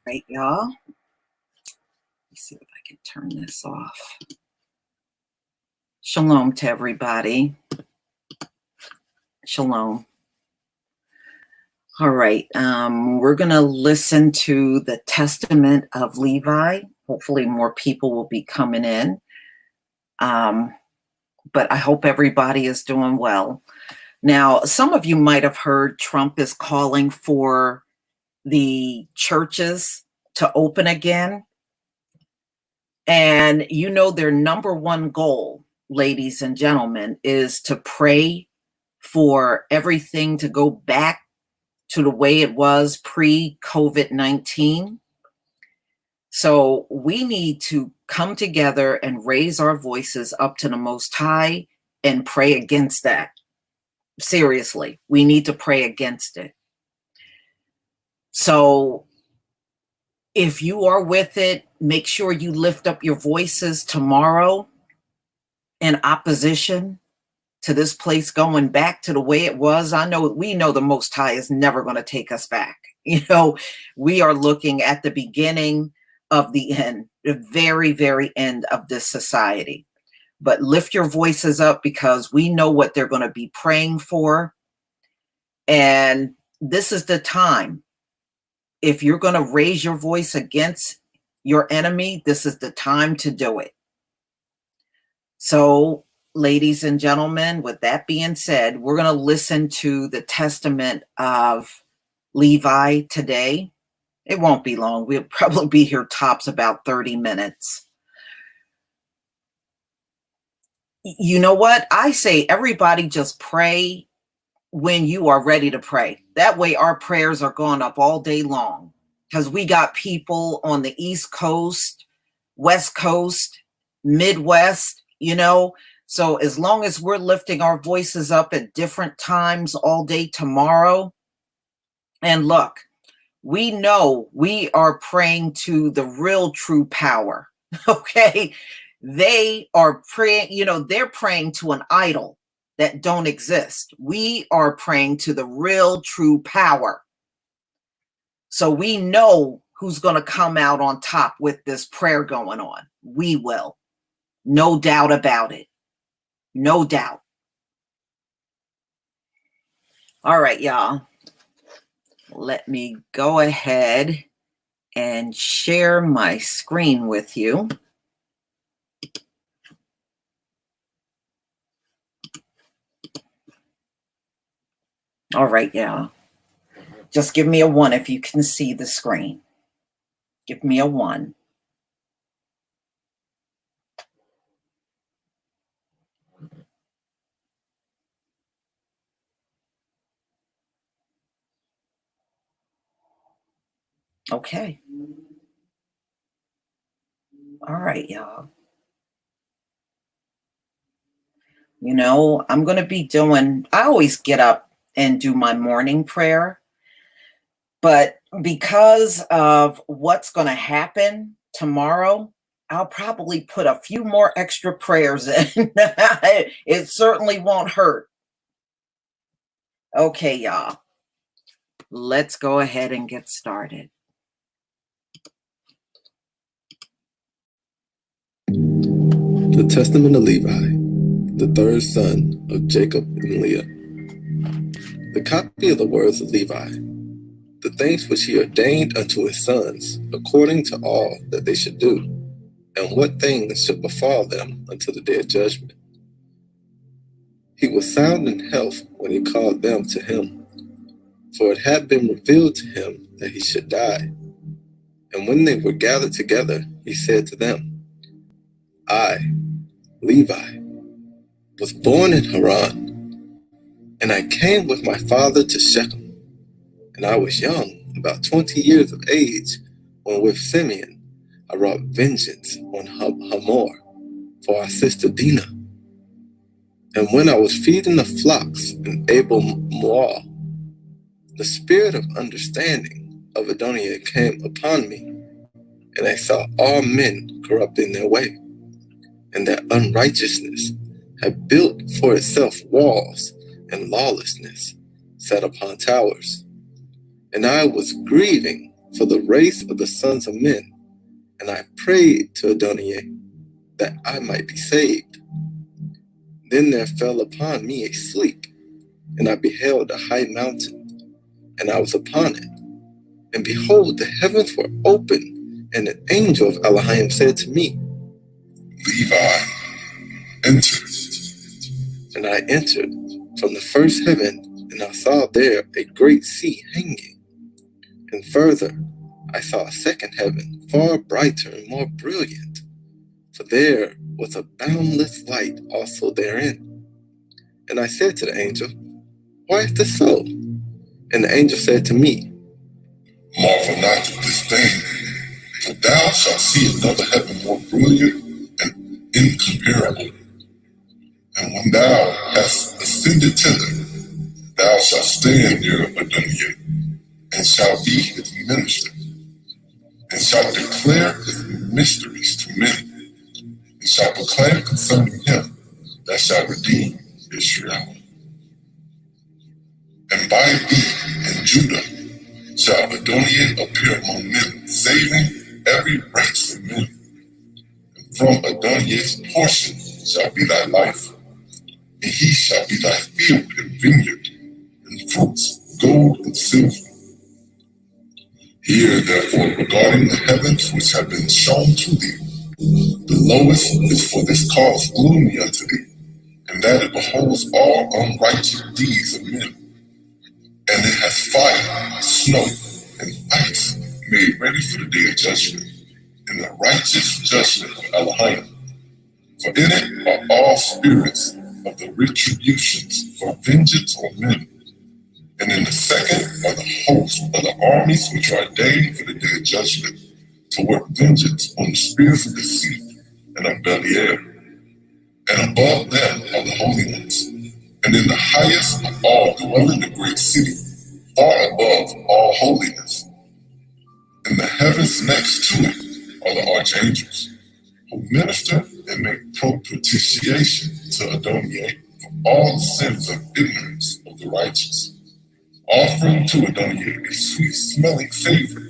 Right, y'all. Let's see if I can turn this off. Shalom to everybody. Shalom. All right. We're going to listen to the Testament of Levi. Hopefully more people will be coming in. But I hope everybody is doing well. Now, some of you might have heard Trump is calling for the churches to open again. And you know their number one goal, ladies and gentlemen, is to pray for everything to go back to the way it was pre-COVID-19. So we need to come together and raise our voices up to the Most High and pray against that. Seriously, we need to pray against it. So if you are with it, make sure you lift up your voices tomorrow in opposition to this place going back to the way it was. We know the Most High is never going to take us back. You know, we are looking at the beginning of the end, the very, very end of this society. But lift your voices up because we know what they're going to be praying for. And this is the time. If you're going to raise your voice against your enemy, this is the time to do it. So, ladies and gentlemen, with that being said, we're going to listen to the Testament of Levi today. It won't be long. We'll probably be here tops about 30 minutes. You know what? I say everybody just pray when you are ready to pray. That way our prayers are going up all day long because we got people on the East Coast, West Coast, Midwest, you know. So as long as we're lifting our voices up at different times all day tomorrow, and look, we know we are praying to the real true power, okay? They are praying, you know, they're praying to an idol that don't exist. We are praying to the real true power. So we know who's going to come out on top with this prayer going on. We will. No doubt about it. No doubt. All right, y'all. Let me go ahead and share my screen with you. All right, y'all. Just give me a 1 if you can see the screen. Give me a 1. Okay. All right, y'all. You know, I'm going to be doing, I always get up and do my morning prayer. But because of what's going to happen tomorrow, I'll probably put a few more extra prayers in. It certainly won't hurt. Okay, y'all. Let's go ahead and get started. The Testament of Levi, the third son of Jacob and Leah. The copy of the words of Levi, the things which he ordained unto his sons, according to all that they should do, and what things should befall them until the day of judgment. He was sound in health when he called them to him, for it had been revealed to him that he should die. And when they were gathered together, he said to them, I, Levi, was born in Haran, and I came with my father to Shechem, and I was young, about 20 years of age, when with Simeon I wrought vengeance on Hamor for our sister Dinah. And when I was feeding the flocks in Abel Moab, the spirit of understanding of Adonijah came upon me, and I saw all men corrupt in their way, and that unrighteousness had built for itself walls, and lawlessness sat upon towers. And I was grieving for the race of the sons of men, and I prayed to Adonijah that I might be saved. Then there fell upon me a sleep, and I beheld a high mountain, and I was upon it. And behold, the heavens were open, and an angel of Elohim said to me, Levi, enter. And I entered from the first heaven, and I saw there a great sea hanging. And further, I saw a second heaven, far brighter and more brilliant, for there was a boundless light also therein. And I said to the angel, Why is this so? And the angel said to me, Marvel not at this thing, for thou shalt see another heaven more brilliant and incomparable. And when thou hast ascended thither, thou shalt stand near Adonijah, and shalt be his minister, and shalt declare his mysteries to men, and shalt proclaim concerning him that shall redeem Israel. And by thee and Judah shall Adonijah appear among men, saving every race of men. And from Adonijah's portion shall be thy life, and he shall be thy field and vineyard, and fruits, gold and silver. Hear therefore regarding the heavens which have been shown to thee. The lowest is for this cause gloomy unto thee, and that it beholds all unrighteous deeds of men. And it has fire, snow, and ice made ready for the day of judgment, and the righteous judgment of Elohim. For in it are all spirits of the retributions for vengeance on men. And in the second are the hosts of the armies which are ordained for the day of judgment, to work vengeance on the spirits of deceit and of Belial. And above them are the holy ones, and in the highest of all dwell in the great city, far above all holiness. In the heavens next to it are the archangels, who minister and make propitiation to Adonijah for all the sins of ignorance of the righteous, offering to Adonijah a sweet-smelling savor,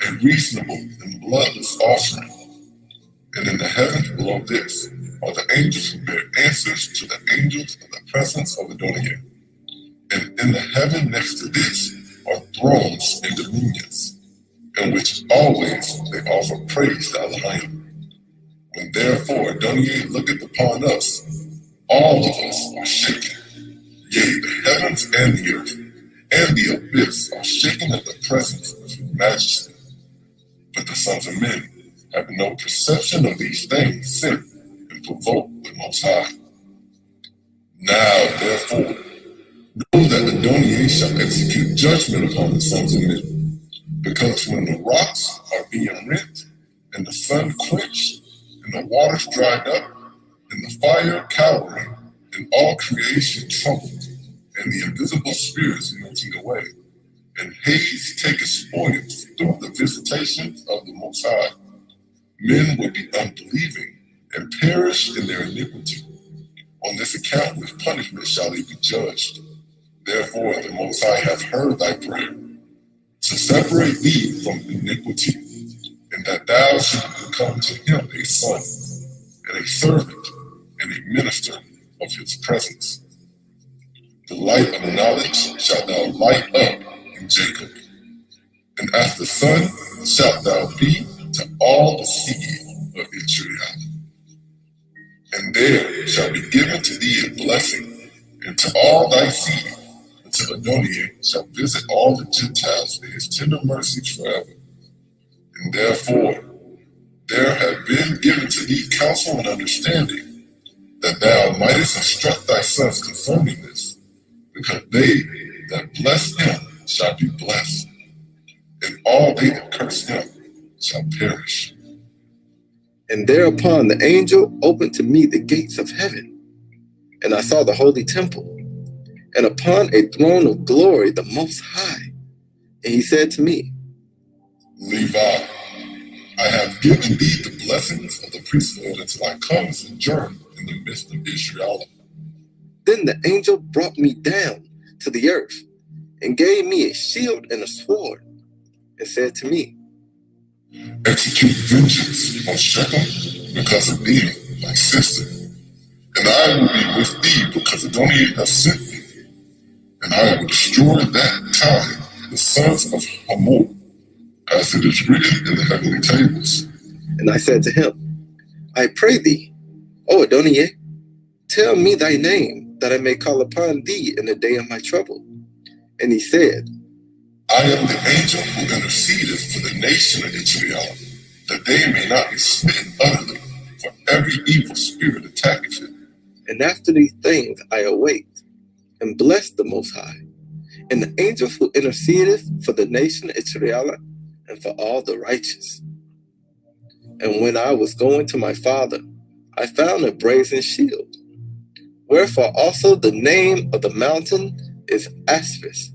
a reasonable and bloodless offering. And in the heavens below this are the angels who bear answers to the angels in the presence of Adonijah. And in the heaven next to this are thrones and dominions, in which always they offer praise to Elohim. When therefore Adonijah looketh upon us, all of us are shaken. Yea, the heavens and the earth and the abyss are shaken at the presence of his majesty. But the sons of men have no perception of these things, sin and provoke the Most High. Now, therefore, know that Adonijah shall execute judgment upon the sons of men, because when the rocks are being rent, and the sun quenched, and the waters dried up, and the fire cowering, and all creation troubled, and the invisible spirits melting away, and haze taketh spoils through the visitations of the Most High, men will be unbelieving and perish in their iniquity. On this account with punishment shall they be judged. Therefore the Most High hath heard thy prayer, to separate thee from iniquity, and that thou shouldst become to him a son, and a servant, and a minister of his presence. The light of knowledge shalt thou light up in Jacob, and as the sun shalt thou be to all the seed of Israel. And there shall be given to thee a blessing, and to all thy seed, until Adonai shall visit all the Gentiles in his tender mercies forever. And therefore there have been given to thee counsel and understanding, that thou mightest instruct thy sons concerning this, because they that bless him shall be blessed, and all they that curse him shall perish. And thereupon the angel opened to me the gates of heaven, and I saw the holy temple, and upon a throne of glory the Most High. And he said to me, Levi, I have given thee the blessings of the priesthood until I come and sojourn in the midst of Israel. Then the angel brought me down to the earth, and gave me a shield and a sword, and said to me, Execute vengeance on Shechem because of thee, my sister, and I will be with thee because Adonai hath sent me, and I will destroy that time the sons of Hamor, as it is written in the heavenly tables. And I said to him, I pray thee, O Adonai, tell me thy name, that I may call upon thee in the day of my trouble. And he said, I am the angel who intercedeth for the nation of Israel, that they may not be smitten utterly, for every evil spirit attacketh it. And after these things I awaked, and blessed the Most High, and the angel who intercedeth for the nation of Israel, and for all the righteous. And when I was going to my father, I found a brazen shield. Wherefore also the name of the mountain is Aspis,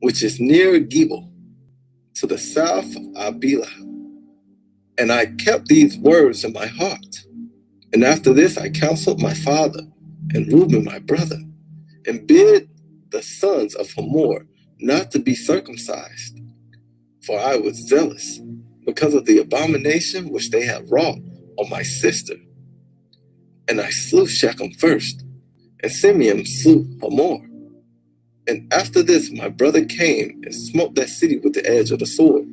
which is near Gebel, to the south of Abilah. And I kept these words in my heart. And after this I counseled my father, and Reuben my brother, and bid the sons of Hamor not to be circumcised. For I was zealous, because of the abomination which they had wrought on my sister. And I slew Shechem first, and Simeon slew Hamor. And after this my brother came and smote that city with the edge of the sword.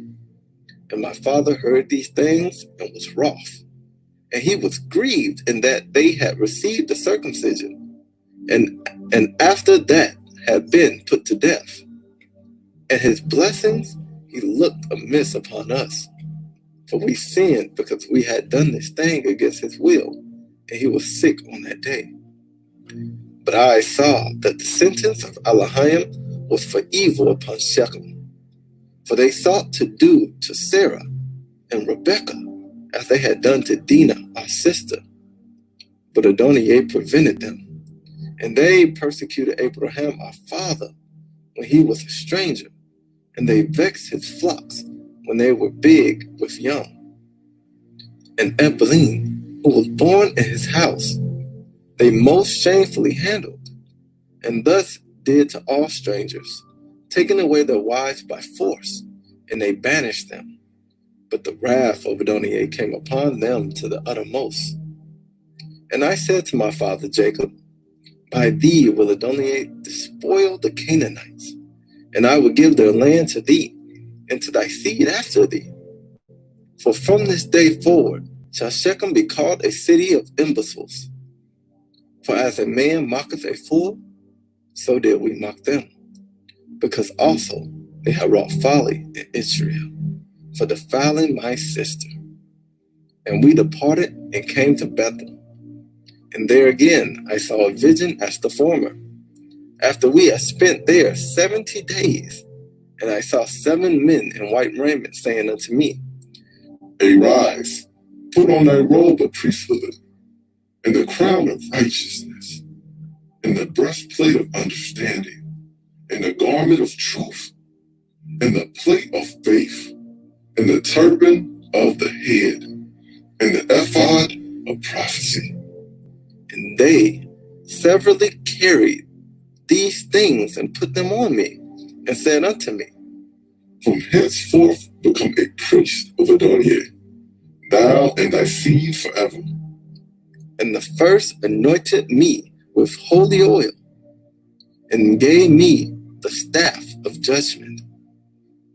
And my father heard these things and was wroth. And he was grieved in that they had received the circumcision, and after that had been put to death. And his blessings he looked amiss upon us. For we sinned because we had done this thing against his will, and he was sick on that day. But I saw that the sentence of Elohim was for evil upon Shechem. For they sought to do to Sarah and Rebekah as they had done to Dinah, our sister. But Adonai prevented them, and they persecuted Abraham, our father, when he was a stranger, and they vexed his flocks when they were big with young. And Ebelim, who was born in his house, they most shamefully handled, and thus did to all strangers, taking away their wives by force, and they banished them. But the wrath of Adonai came upon them to the uttermost. And I said to my father Jacob, by thee will Adonai despoil the Canaanites, and I will give their land to thee, and to thy seed after thee. For from this day forward shall Shechem be called a city of imbeciles. For as a man mocketh a fool, so did we mock them, because also they have wrought folly in Israel, for defiling my sister. And we departed and came to Bethel. And there again I saw a vision as the former, after we had spent there 70 days. And I saw 7 men in white raiment, saying unto me, Arise, put on thy robe of priesthood, and the crown of righteousness, and the breastplate of understanding, and the garment of truth, and the plate of faith, and the turban of the head, and the ephod of prophecy. And they severally carried these things and put them on me, and said unto me, From henceforth become a priest of Adonai, thou and thy seed forever. And the first anointed me with holy oil, and gave me the staff of judgment.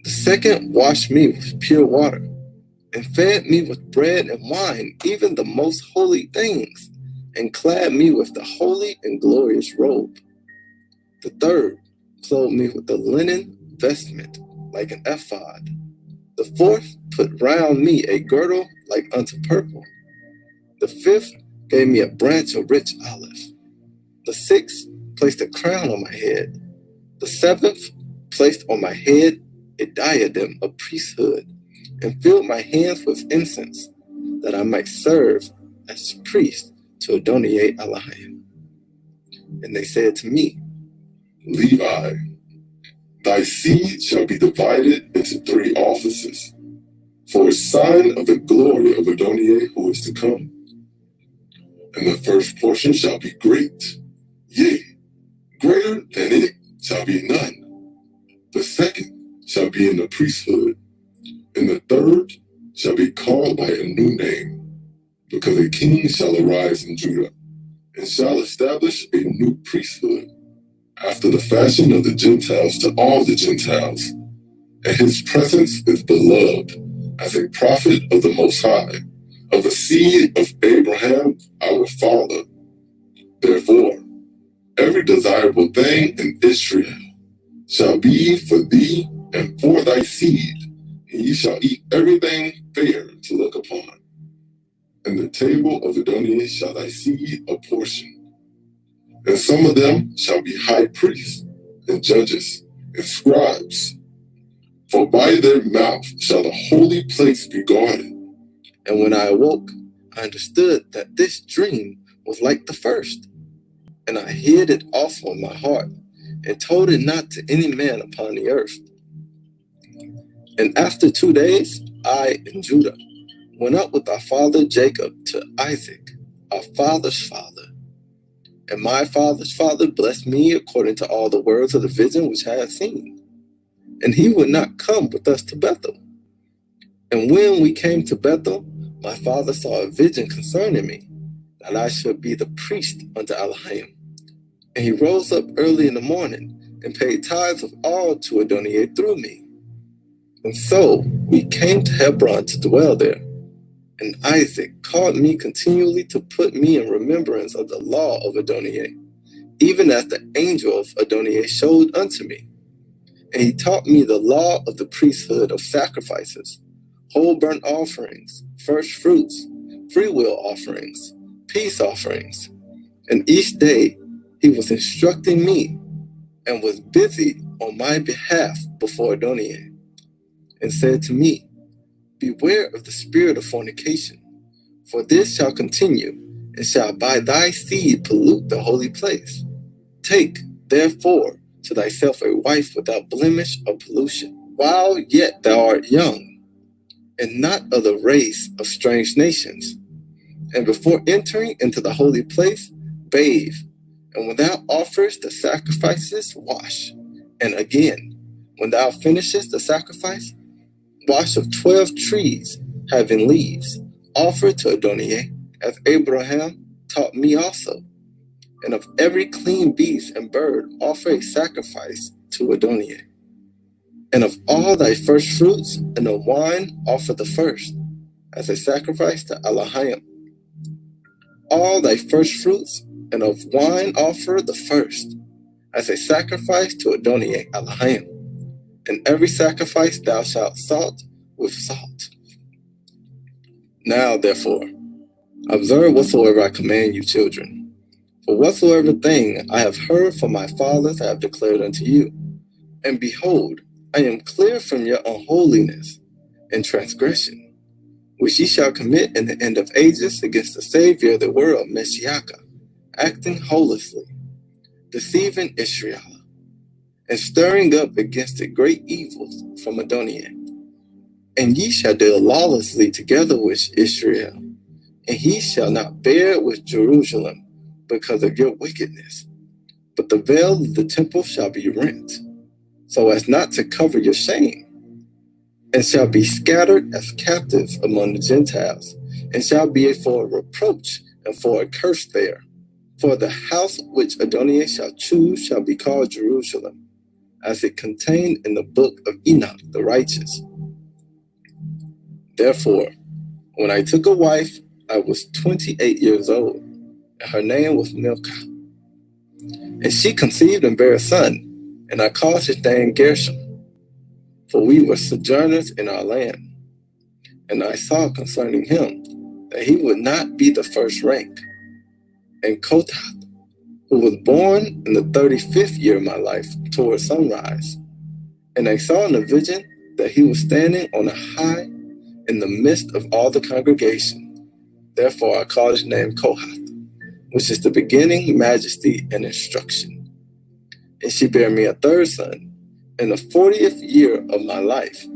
The second washed me with pure water, and fed me with bread and wine, even the most holy things, and clad me with the holy and glorious robe. The third clothed me with the linen vestment like an ephod. The fourth put round me a girdle like unto purple. The fifth gave me a branch of rich olive. The sixth placed a crown on my head. The seventh placed on my head a diadem of priesthood, and filled my hands with incense, that I might serve as priest to Adonai Elohim. And they said to me, Levi, thy seed shall be divided into 3 offices, for a sign of the glory of Adonai who is to come. And the first portion shall be great, yea, greater than it shall be none. The second shall be in the priesthood, and the third shall be called by a new name, because a king shall arise in Judah, and shall establish a new priesthood, after the fashion of the Gentiles to all the Gentiles. And his presence is beloved as a prophet of the Most High, of the seed of Abraham our father. Therefore, every desirable thing in Israel shall be for thee and for thy seed, and ye shall eat everything fair to look upon. And the table of Adonai shall thy seed apportion. And some of them shall be high priests, and judges, and scribes. For by their mouth shall the holy place be guarded. And when I awoke, I understood that this dream was like the first. And I hid it also in my heart, and told it not to any man upon the earth. And after 2 days, I and Judah went up with our father Jacob to Isaac, our father's father. And my father's father blessed me according to all the words of the vision which I had seen. And he would not come with us to Bethel. And when we came to Bethel, my father saw a vision concerning me, that I should be the priest unto Elohim. And he rose up early in the morning, and paid tithes of all to Adonai through me. And so we came to Hebron to dwell there. And Isaac called me continually to put me in remembrance of the law of Adonai, even as the angel of Adonai showed unto me. And he taught me the law of the priesthood of sacrifices, whole burnt offerings, first fruits, freewill offerings, peace offerings. And each day he was instructing me, and was busy on my behalf before Adonai, and said to me, beware of the spirit of fornication, for this shall continue, and shall by thy seed pollute the holy place. Take, therefore, to thyself a wife without blemish or pollution, while yet thou art young, and not of the race of strange nations. And before entering into the holy place, bathe, and when thou offerest the sacrifices, wash. And again, when thou finishest the sacrifice, wash of 12 trees having leaves, offered to Adonai, as Abraham taught me also. And of every clean beast and bird offer a sacrifice to Adonai. And of all thy first fruits and the wine offer the first, as a sacrifice to Elohim. All thy first fruits and of wine offer the first, as a sacrifice to Adonai Elohim. And every sacrifice thou shalt salt with salt. Now, therefore, observe whatsoever I command you, children. For whatsoever thing I have heard from my fathers I have declared unto you. And behold, I am clear from your unholiness and transgression, which ye shall commit in the end of ages against the Savior of the world, Meshiach, acting holishly, deceiving Israel, and stirring up against it great evils from Adonai. And ye shall deal lawlessly together with Israel, and he shall not bear with Jerusalem because of your wickedness. But the veil of the temple shall be rent, so as not to cover your shame, and shall be scattered as captives among the Gentiles, and shall be for a reproach and for a curse there. For the house which Adonai shall choose shall be called Jerusalem, as it contained in the book of Enoch the righteous. Therefore, when I took a wife, I was 28 years old, and her name was Milcah. And she conceived and bare a son, and I called his name Gershom, for we were sojourners in our land. And I saw concerning him that he would not be the first rank. And Kohath, who was born in the 35th year of my life toward sunrise. And I saw in a vision that he was standing on a high in the midst of all the congregation. Therefore I called his name Kohath, which is the beginning, majesty, and instruction. And she bare me a third son in the 40th year of my life.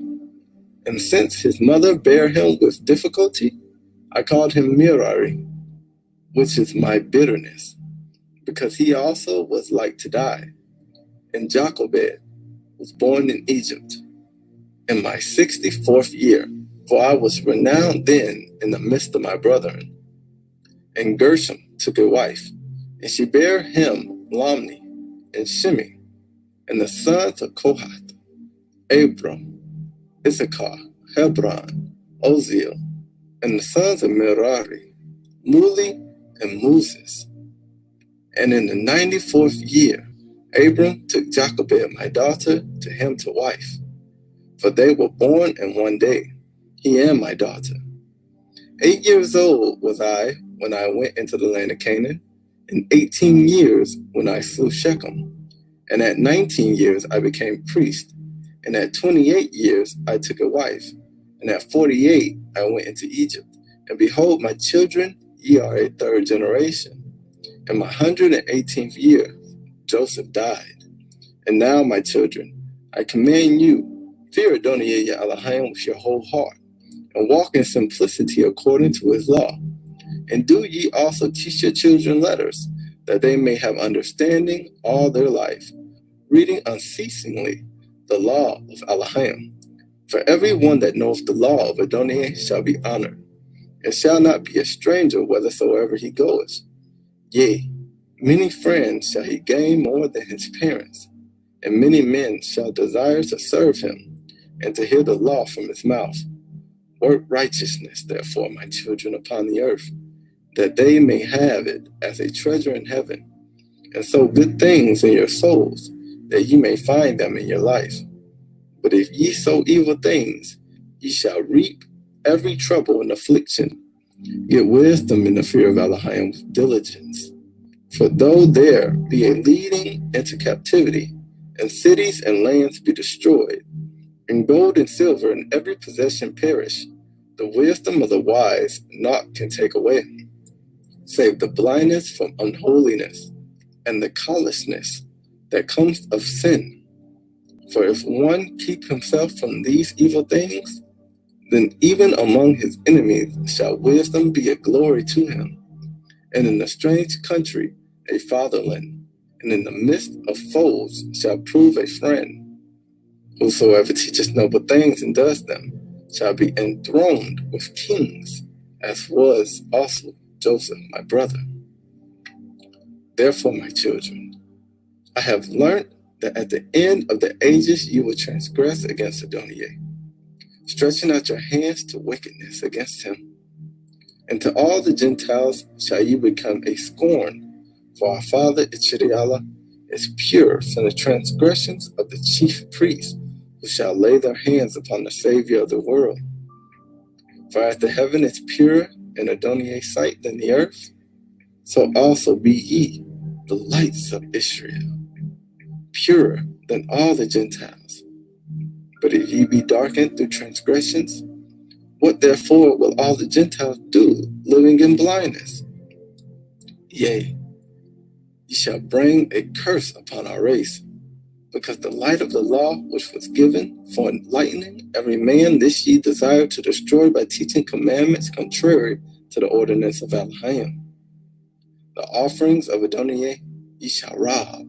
And since his mother bare him with difficulty, I called him Merari, which is my bitterness, because he also was like to die. And Jochebed was born in Egypt in my 64th year, for I was renowned then in the midst of my brethren. And Gershom took a wife, and she bare him Lamni and Shimi, and the sons of Kohath, Abram, Issachar, Hebron, Oziel, and the sons of Merari, Muli, and Moses. And in the 94th year, Abram took Jochebed my daughter to him to wife, for they were born in one day, he and my daughter. 8 years old was I when I went into the land of Canaan, and 18 years when I slew Shechem. And at 19 years I became priest, and at 28 years I took a wife, and at 48 I went into Egypt. And behold, my children, ye are a third generation. In my 118th year, Joseph died. And now, my children, I command you, fear Adonai your Elohim with your whole heart, and walk in simplicity according to his law. And do ye also teach your children letters, that they may have understanding all their life, reading unceasingly the law of Elohim. For every one that knoweth the law of Adonai shall be honored, and shall not be a stranger whithersoever he goeth. Yea, many friends shall he gain more than his parents, and many men shall desire to serve him, and to hear the law from his mouth. Work righteousness, therefore, my children, upon the earth, that they may have it as a treasure in heaven, and sow good things in your souls, that ye may find them in your life. But if ye sow evil things, ye shall reap every trouble and affliction. Get wisdom in the fear of Elohim with diligence. For though there be a leading into captivity, and cities and lands be destroyed, and gold and silver and every possession perish, the wisdom of the wise naught can take away, save the blindness from unholiness, and the callousness that comes of sin. For if one keep himself from these evil things, then even among his enemies shall wisdom be a glory to him, and in a strange country a fatherland, and in the midst of foes shall prove a friend. Whosoever teaches noble things and does them shall be enthroned with kings, as was also Joseph my brother. Therefore, my children, I have learnt that at the end of the ages you will transgress against Adonai, stretching out your hands to wickedness against him. And to all the Gentiles shall you become a scorn, for our father Ichiriala is pure from the transgressions of the chief priests, who shall lay their hands upon the Savior of the world. For as the heaven is purer in Adonai's sight than the earth, so also be ye the lights of Israel, purer than all the Gentiles. But if ye be darkened through transgressions, what therefore will all the Gentiles do, living in blindness? Yea, ye shall bring a curse upon our race, because the light of the law which was given for enlightening every man, this ye desire to destroy by teaching commandments contrary to the ordinance of Elohim. The offerings of Adonai ye shall rob,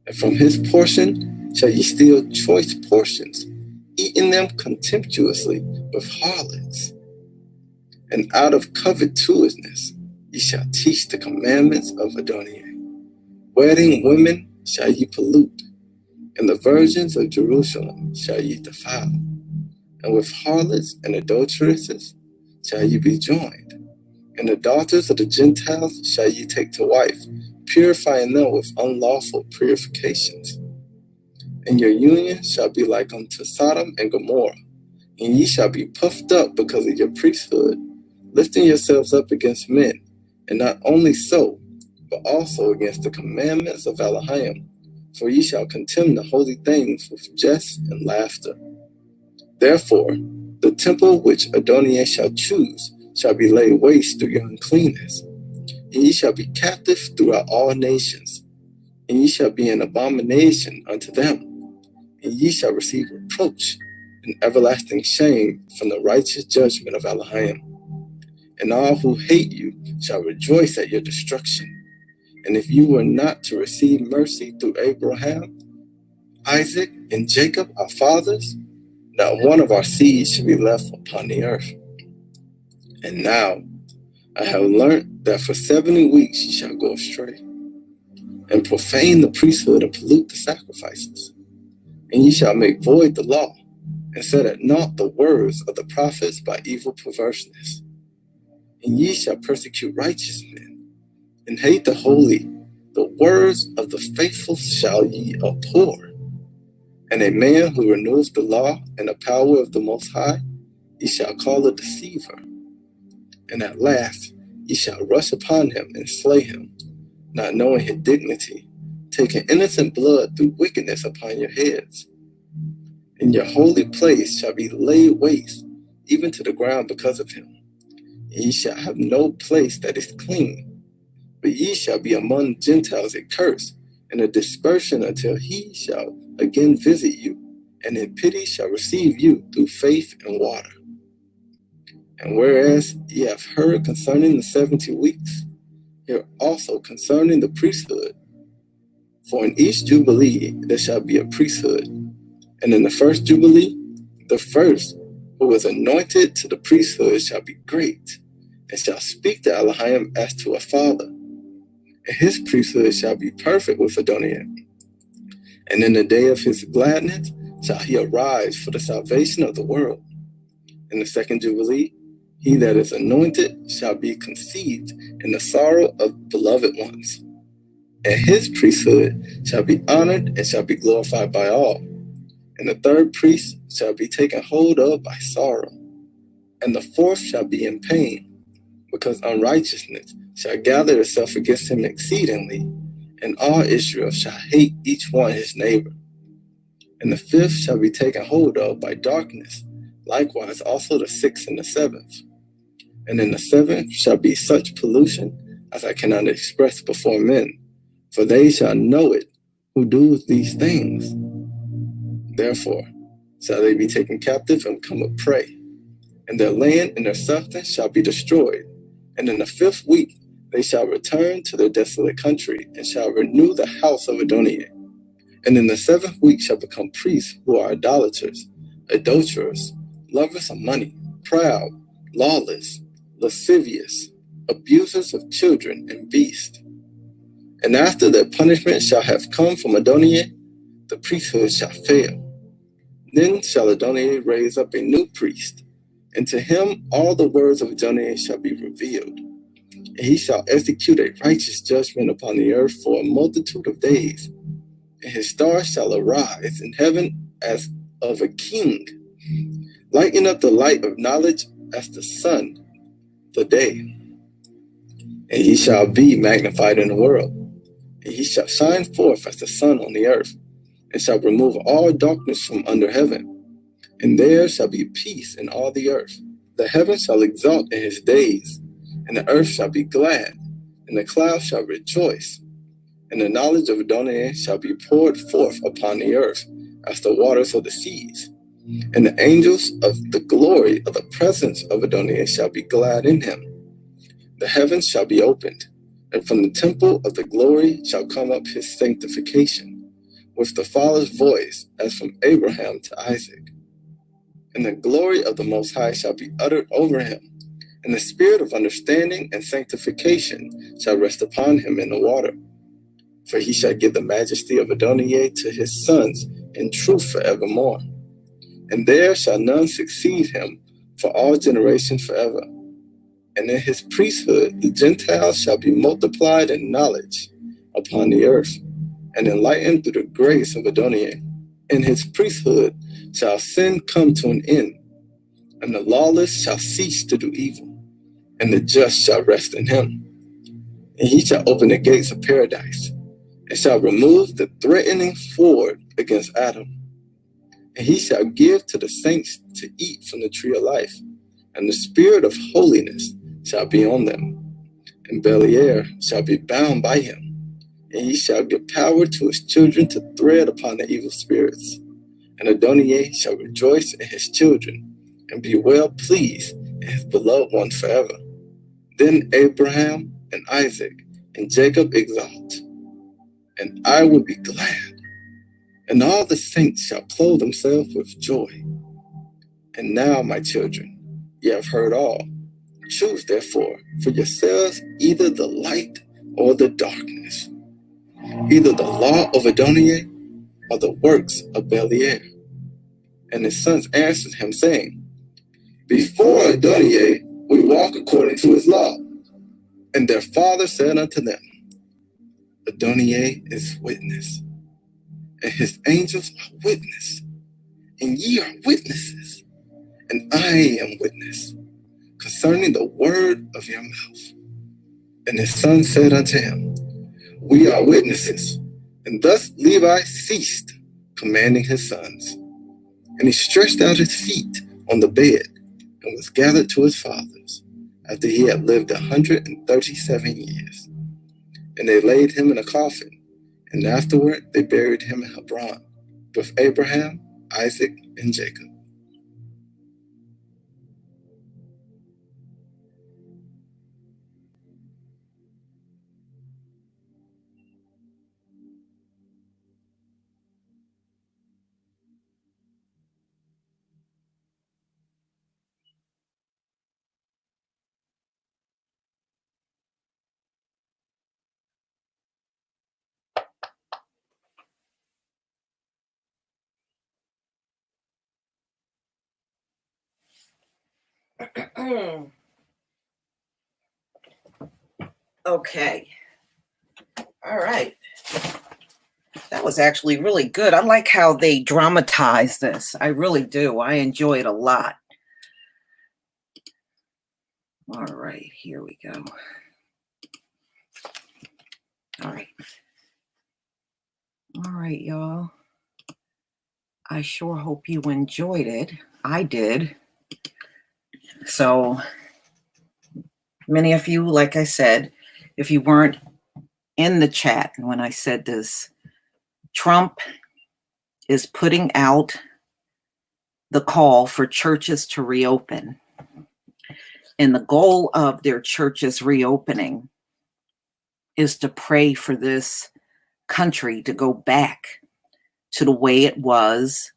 and from his portion shall ye steal choice portions, eating them contemptuously with harlots. And out of covetousness ye shall teach the commandments of Adonai. Wedding women shall ye pollute, and the virgins of Jerusalem shall ye defile. And with harlots and adulteresses shall ye be joined, and the daughters of the Gentiles shall ye take to wife, purifying them with unlawful purifications. And your union shall be like unto Sodom and Gomorrah, and ye shall be puffed up because of your priesthood, lifting yourselves up against men, and not only so, but also against the commandments of Elohim, for ye shall contemn the holy things with jest and laughter. Therefore, the temple which Adonai shall choose shall be laid waste through your uncleanness, and ye shall be captive throughout all nations, and ye shall be an abomination unto them, and ye shall receive reproach and everlasting shame from the righteous judgment of Elohim. And all who hate you shall rejoice at your destruction. And if you were not to receive mercy through Abraham, Isaac, and Jacob, our fathers, not one of our seeds shall be left upon the earth. And now I have learned that for 70 weeks ye shall go astray, and profane the priesthood and pollute the sacrifices. And ye shall make void the law, and set at naught the words of the prophets by evil perverseness. And ye shall persecute righteous men, and hate the holy. The words of the faithful shall ye abhor. And a man who renews the law and the power of the Most High, ye shall call a deceiver. And at last ye shall rush upon him and slay him, not knowing his dignity, taking innocent blood through wickedness upon your heads. And your holy place shall be laid waste, even to the ground because of him. And ye shall have no place that is clean, but ye shall be among Gentiles a curse, and a dispersion until he shall again visit you, and in pity shall receive you through faith and water. And whereas ye have heard concerning the 70 weeks, hear also concerning the priesthood. For in each jubilee there shall be a priesthood, and in the first jubilee, the first who is anointed to the priesthood shall be great, and shall speak to Elohim as to a father. And his priesthood shall be perfect with Adonai. And in the day of his gladness shall he arise for the salvation of the world. In the second jubilee, he that is anointed shall be conceived in the sorrow of beloved ones. And his priesthood shall be honored and shall be glorified by all. And the third priest shall be taken hold of by sorrow. And the fourth shall be in pain, because unrighteousness shall gather itself against him exceedingly, and all Israel shall hate each one his neighbor. And the fifth shall be taken hold of by darkness, likewise also the sixth and the seventh. And in the seventh shall be such pollution as I cannot express before men, for they shall know it who do these things. Therefore shall they be taken captive and become a prey, and their land and their substance shall be destroyed. And in the 5th week they shall return to their desolate country, and shall renew the house of Adonai. And in the 7th week shall become priests who are idolaters, adulterers, lovers of money, proud, lawless, lascivious, abusers of children and beasts. And after their punishment shall have come from Adonai, the priesthood shall fail. Then shall Adonai raise up a new priest, and to him all the words of Adonai shall be revealed. And he shall execute a righteous judgment upon the earth for a multitude of days. And his star shall arise in heaven as of a king, lighting up the light of knowledge as the sun, the day. And he shall be magnified in the world, and he shall shine forth as the sun on the earth, and shall remove all darkness from under heaven. And there shall be peace in all the earth. The heavens shall exult in his days, and the earth shall be glad, and the clouds shall rejoice. And the knowledge of Adonai shall be poured forth upon the earth as the waters of the seas. And the angels of the glory of the presence of Adonai shall be glad in him. The heavens shall be opened, and from the temple of the glory shall come up his sanctification, with the Father's voice, as from Abraham to Isaac. And the glory of the Most High shall be uttered over him, And the spirit of understanding and sanctification shall rest upon him in the water. For he shall give the majesty of Adonai to his sons in truth forevermore. And there shall none succeed him for all generations forever. And in his priesthood the Gentiles shall be multiplied in knowledge upon the earth, and enlightened through the grace of Adonai. In his priesthood shall sin come to an end, and the lawless shall cease to do evil, and the just shall rest in him. And he shall open the gates of paradise, and shall remove the threatening sword against Adam. And he shall give to the saints to eat from the tree of life, and the spirit of holiness shall be on them. And Beliar shall be bound by him, and he shall give power to his children to tread upon the evil spirits. And Adonai shall rejoice in his children, and be well pleased in his beloved one forever. Then Abraham and Isaac and Jacob exalt, and I will be glad, and all the saints shall clothe themselves with joy. And now, my children, ye have heard all. Choose therefore for yourselves either the light or the darkness, either the law of Adonai or the works of Beliar. And his sons answered him, saying, Before Adonai we walk according to his law. And their father said unto them, Adonai is witness, and his angels are witness, and ye are witnesses, and I am witness concerning the word of your mouth. And his son said unto him, We are witnesses. And thus Levi ceased commanding his sons. And he stretched out his feet on the bed, and was gathered to his fathers, after he had lived 137 years. And they laid him in a coffin, and afterward they buried him in Hebron, with Abraham, Isaac, and Jacob. Okay. All right. That was actually really good. I like how they dramatize this. I really do. I enjoy it a lot. All right, here we go. All right, y'all. I sure hope you enjoyed it. I did. So many of you, like I said, if you weren't in the chat when I said this, Trump is putting out the call for churches to reopen. And the goal of their churches reopening is to pray for this country to go back to the way it was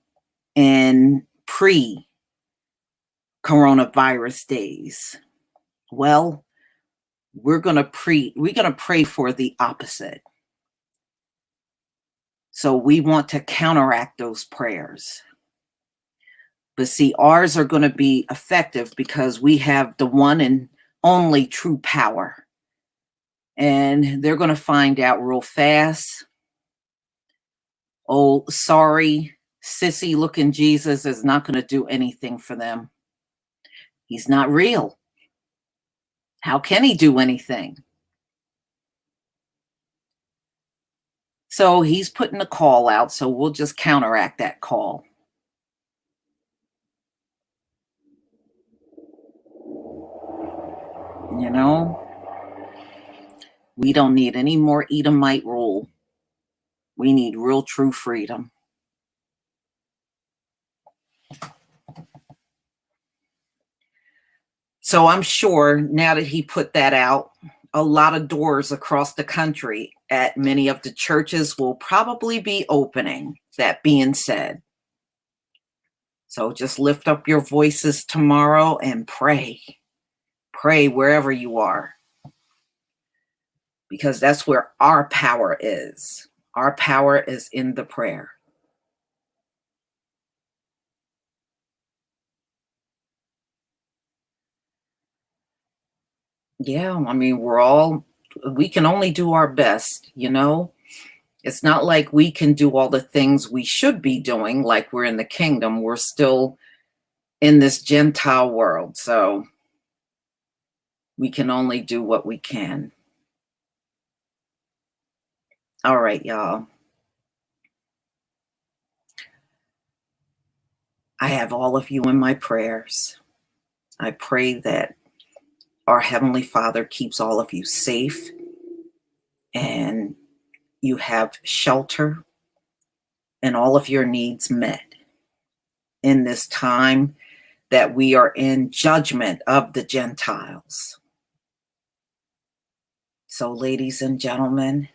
in pre-coronavirus days. Well, we're gonna pray for the opposite. So we want to counteract those prayers. But see, ours are going to be effective because we have the one and only true power. And they're going to find out real fast. Oh, sorry, sissy looking Jesus is not going to do anything for them. He's not real. How can he do anything? So he's putting a call out, so we'll just counteract that call. You know, we don't need any more Edomite rule. We need real true freedom. So I'm sure now that he put that out, a lot of doors across the country at many of the churches will probably be opening, that being said. So just lift up your voices tomorrow and pray. Pray wherever you are, because that's where our power is. Our power is in the prayer. Yeah, I mean, we can only do our best, you know? It's not like we can do all the things we should be doing, like we're in the kingdom. We're still in this Gentile world, so we can only do what we can. All right, y'all. I have all of you in my prayers. I pray that our Heavenly Father keeps all of you safe and you have shelter and all of your needs met in this time that we are in judgment of the Gentiles. So, ladies and gentlemen,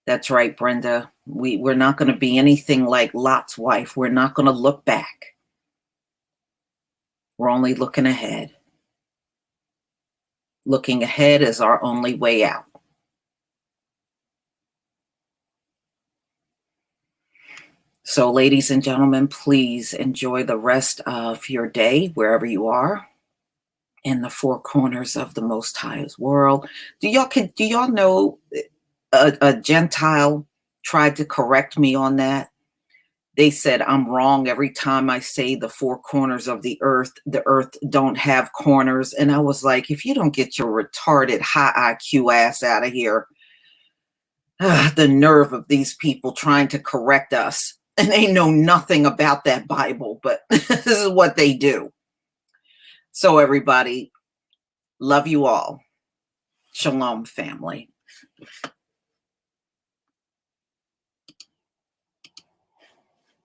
that's right, Brenda. We're not going to be anything like Lot's wife. We're not going to look back. We're only looking ahead. Looking ahead is our only way out. So, ladies and gentlemen, please enjoy the rest of your day wherever you are in the four corners of the Most High's world. Do y'all know a Gentile tried to correct me on that? They said I'm wrong every time I say the four corners of the earth don't have corners. And I was like, if you don't get your retarded high IQ ass out of here, the nerve of these people trying to correct us. And they know nothing about that Bible, but this is what they do. So everybody, love you all. Shalom, family.